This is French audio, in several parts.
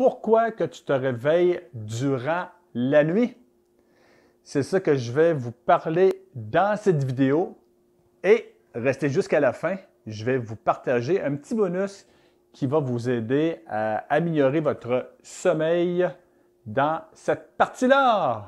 pourquoi que tu te réveilles durant la nuit? C'est ça que je vais vous parler dans cette vidéo et restez jusqu'à la fin. Je vais vous partager un petit bonus qui va vous aider à améliorer votre sommeil dans cette partie-là.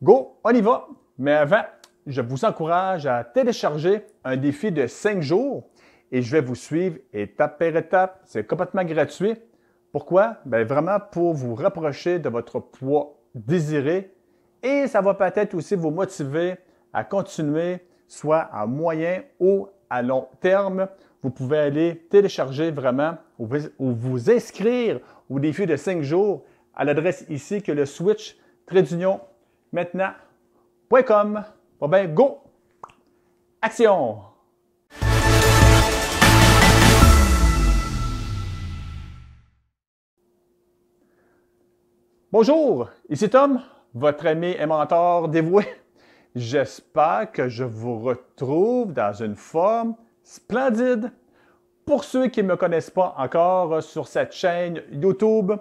Go, on y va! Mais avant, je vous encourage à télécharger un défi de 5 jours et je vais vous suivre étape par étape. C'est complètement gratuit. Pourquoi? Bien, vraiment pour vous rapprocher de votre poids désiré et ça va peut-être aussi vous motiver à continuer, soit à moyen ou à long terme. Vous pouvez aller télécharger vraiment ou vous inscrire au défi de 5 jours à l'adresse ici que le switch maintenant.com. Bon ben, go! Action! Bonjour, ici Tom, votre ami et mentor dévoué. J'espère que je vous retrouve dans une forme splendide. Pour ceux qui ne me connaissent pas encore sur cette chaîne YouTube,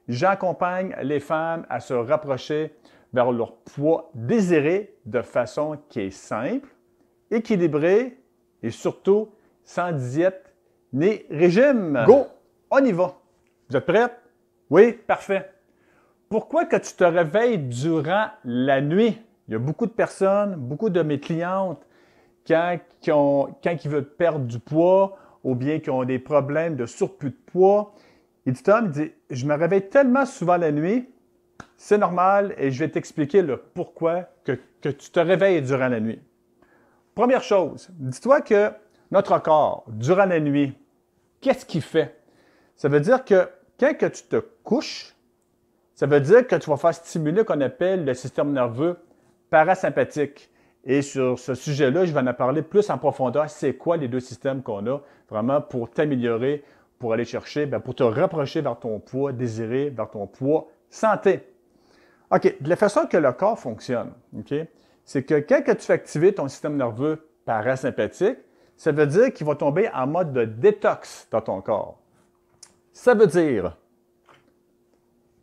j'accompagne les femmes à se rapprocher vers leur poids désiré de façon qui est simple, équilibrée et surtout sans diète ni régime. Go! On y va! Vous êtes prêts? Oui? Parfait! Pourquoi que tu te réveilles durant la nuit? Il y a beaucoup de personnes, beaucoup de mes clientes, quand ils veulent perdre du poids ou bien qui ont des problèmes de surplus de poids, il dit, Tom, il dit, je me réveille tellement souvent la nuit, c'est normal et je vais t'expliquer le pourquoi que tu te réveilles durant la nuit. Première chose, dis-toi que notre corps, durant la nuit, qu'est-ce qu'il fait? Ça veut dire que quand que tu te couches, ça veut dire que tu vas faire stimuler ce qu'on appelle le système nerveux parasympathique. Et sur ce sujet-là, je vais en parler plus en profondeur. C'est quoi les deux systèmes qu'on a vraiment pour t'améliorer, pour aller chercher, pour te rapprocher vers ton poids désiré, vers ton poids santé. OK, de la façon que le corps fonctionne, c'est que quand tu fais activer ton système nerveux parasympathique, ça veut dire qu'il va tomber en mode de détox dans ton corps. Ça veut dire,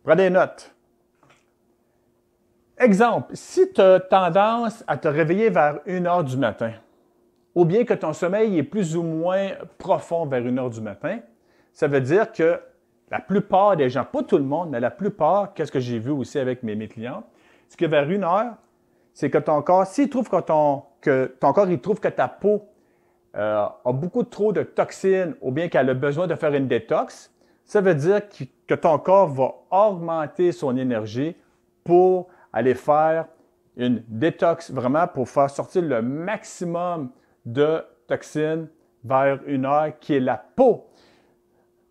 prenez des notes. Exemple, si tu as tendance à te réveiller vers 1 heure du matin, ou bien que ton sommeil est plus ou moins profond vers 1 heure du matin, ça veut dire que la plupart des gens, pas tout le monde, mais la plupart, qu'est-ce que j'ai vu aussi avec mes clients, c'est que vers 1 heure, c'est que ton corps, s'il trouve que ton corps il trouve que ta peau a beaucoup trop de toxines ou bien qu'elle a besoin de faire une détox, ça veut dire que ton corps va augmenter son énergie pour aller faire une détox vraiment pour faire sortir le maximum de toxines vers 1 heure qui est la peau.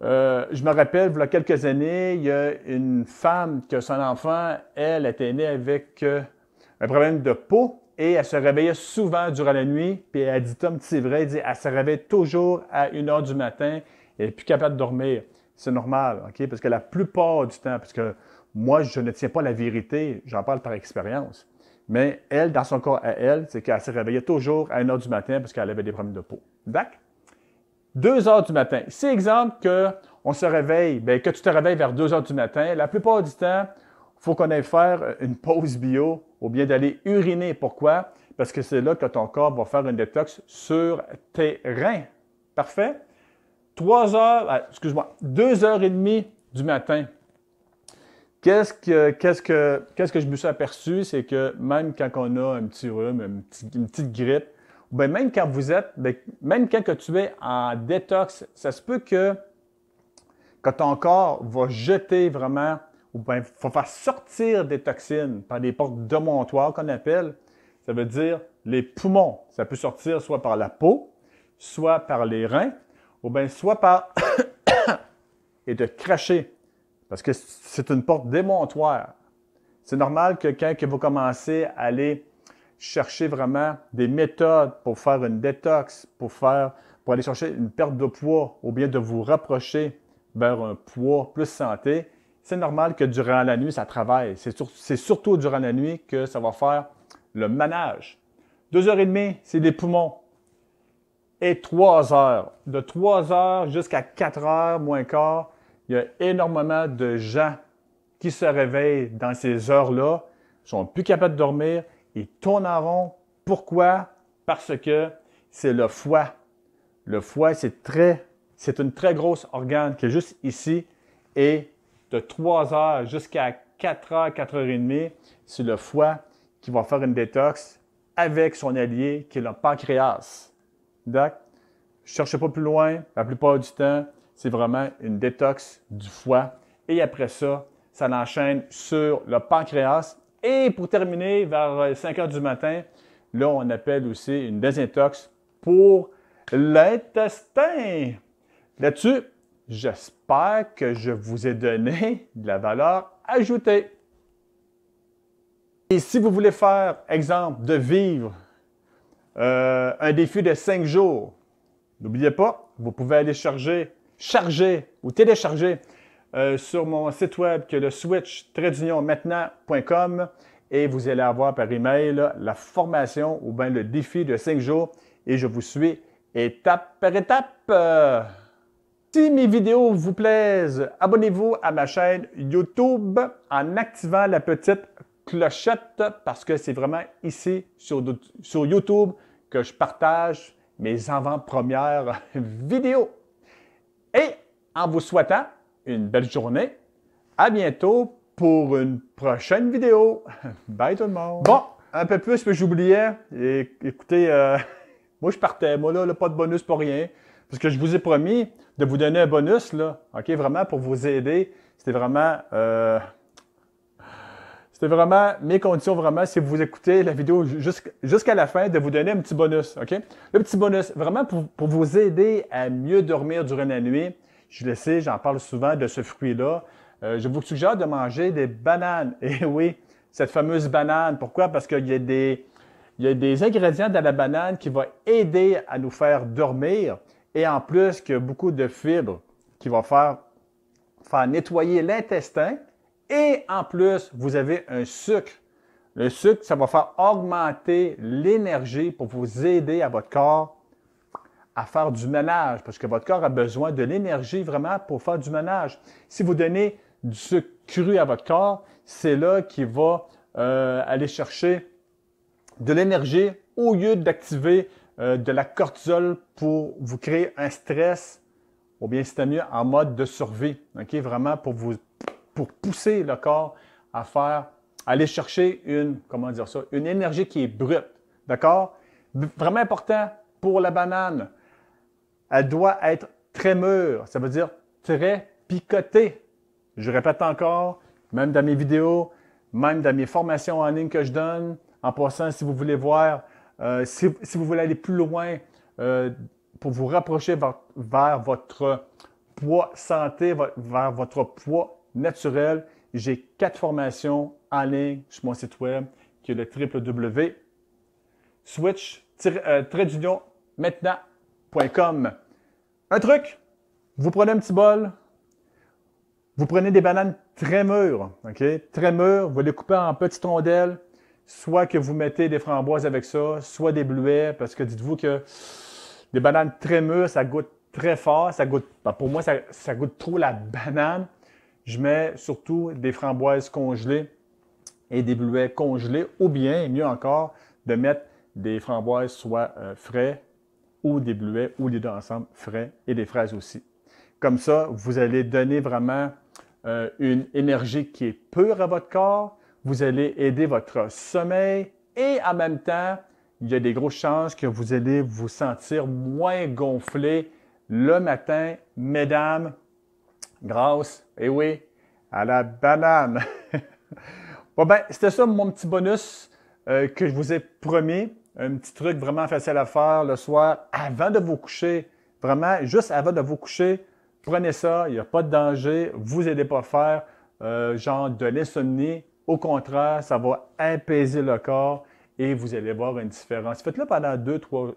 Je me rappelle, il y a quelques années, il y a une femme que son enfant, elle était née avec un problème de peau et elle se réveillait souvent durant la nuit. Puis elle dit, Tom, c'est vrai, elle se réveille toujours à 1 heure du matin et elle n'est plus capable de dormir. C'est normal, OK? Parce que la plupart du temps, parce que moi, je ne tiens pas la vérité, j'en parle par expérience. Mais elle, dans son corps à elle, c'est qu'elle se réveillait toujours à 1 heure du matin parce qu'elle avait des problèmes de peau. D'accord? 2 heures du matin. Si, exemple, qu'on se réveille, que tu te réveilles vers 2 heures du matin, la plupart du temps, il faut qu'on aille faire une pause bio ou bien d'aller uriner. Pourquoi? Parce que c'est là que ton corps va faire une détox sur tes reins. Parfait? 2 heures et demie du matin. Qu'est-ce que je me suis aperçu, c'est que même quand on a un petit rhume, une petite grippe, ou bien même quand même quand tu es en détox, ça se peut que ton corps va jeter vraiment, ou bien va faire sortir des toxines par des portes démontoires qu'on appelle. Ça veut dire les poumons. Ça peut sortir soit par la peau, soit par les reins, ou bien soit par et de cracher. Parce que c'est une porte démontoire. C'est normal que quand vous commencez à aller chercher vraiment des méthodes pour faire une détox, pour aller chercher une perte de poids ou bien de vous rapprocher vers un poids plus santé, c'est normal que durant la nuit, ça travaille. C'est surtout durant la nuit que ça va faire le manage. 2h30, c'est des poumons. Et 3 heures. De 3 heures jusqu'à 4 heures moins quart, il y a énormément de gens qui se réveillent dans ces heures-là, ne sont plus capables de dormir, ils tournent en rond. Pourquoi? Parce que c'est le foie. Le foie, c'est une très grosse organe qui est juste ici et de 3 heures jusqu'à 4 heures, 4 heures et demie, c'est le foie qui va faire une détox avec son allié qui est le pancréas. D'accord? Je ne cherche pas plus loin. La plupart du temps, c'est vraiment une détox du foie. Et après ça, ça l'enchaîne sur le pancréas. Et pour terminer, vers 5 heures du matin, là, on appelle aussi une désintox pour l'intestin. Là-dessus, j'espère que je vous ai donné de la valeur ajoutée. Et si vous voulez faire, exemple, de vivre un défi de 5 jours, n'oubliez pas, vous pouvez aller charger ou télécharger sur mon site web qui est le switch-maintenant.com et vous allez avoir par email la formation ou bien le défi de 5 jours et je vous suis étape par étape. Si mes vidéos vous plaisent, abonnez-vous à ma chaîne YouTube en activant la petite clochette parce que c'est vraiment ici sur YouTube que je partage mes avant-premières vidéos. Et en vous souhaitant une belle journée, à bientôt pour une prochaine vidéo. Bye tout le monde! Bon, un peu plus que j'oubliais. Écoutez, moi je partais. Moi là, pas de bonus pour rien. Parce que je vous ai promis de vous donner un bonus, là, OK, vraiment pour vous aider. C'était vraiment mes conditions, vraiment, si vous écoutez la vidéo jusqu'à la fin, de vous donner un petit bonus, OK? Le petit bonus, vraiment pour vous aider à mieux dormir durant la nuit. Je le sais, j'en parle souvent de ce fruit-là. Je vous suggère de manger des bananes. Et oui, cette fameuse banane. Pourquoi? Parce qu'il y a des ingrédients dans la banane qui vont aider à nous faire dormir. Et en plus, qu'il y a beaucoup de fibres qui vont faire nettoyer l'intestin. Et en plus, vous avez un sucre. Le sucre, ça va faire augmenter l'énergie pour vous aider à votre corps à faire du ménage. Parce que votre corps a besoin de l'énergie vraiment pour faire du ménage. Si vous donnez du sucre cru à votre corps, c'est là qu'il va aller chercher de l'énergie au lieu d'activer de la cortisol pour vous créer un stress, ou bien c'est mieux en mode de survie, OK? Vraiment pour pousser le corps à aller chercher une énergie qui est brute, d'accord? Vraiment important pour la banane, elle doit être très mûre, ça veut dire très picotée. Je répète encore, même dans mes vidéos, même dans mes formations en ligne que je donne, en passant, si vous voulez voir, si vous voulez aller plus loin pour vous rapprocher vers votre poids santé, vers votre poids naturel, j'ai 4 formations en ligne sur mon site web qui est le www.switch-maintenant.com. Un truc, vous prenez un petit bol, vous prenez des bananes très mûres, OK? Très mûres, vous les coupez en petites rondelles, soit que vous mettez des framboises avec ça, soit des bleuets, parce que dites-vous que des bananes très mûres, ça goûte très fort, pour moi, ça goûte trop la banane. Je mets surtout des framboises congelées et des bleuets congelés, ou bien, mieux encore, de mettre des framboises soit frais ou des bleuets ou les deux ensemble frais et des fraises aussi. Comme ça, vous allez donner vraiment une énergie qui est pure à votre corps. Vous allez aider votre sommeil et en même temps, il y a des grosses chances que vous allez vous sentir moins gonflé le matin, mesdames, grâce, et oui, à la banane. Bon ben, c'était ça mon petit bonus que je vous ai promis. Un petit truc vraiment facile à faire le soir avant de vous coucher. Vraiment, juste avant de vous coucher, prenez ça, il n'y a pas de danger. Vous n'allez pas faire genre de l'insomnie. Au contraire, ça va apaiser le corps et vous allez voir une différence. Faites-le pendant 2, 3,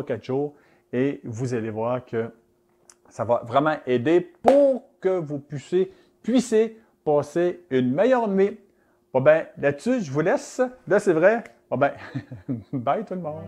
4 jours et vous allez voir que ça va vraiment aider pour que vous puissiez passer une meilleure nuit. Bon ben, là-dessus, je vous laisse. Là, c'est vrai. Bon ben, bye tout le monde.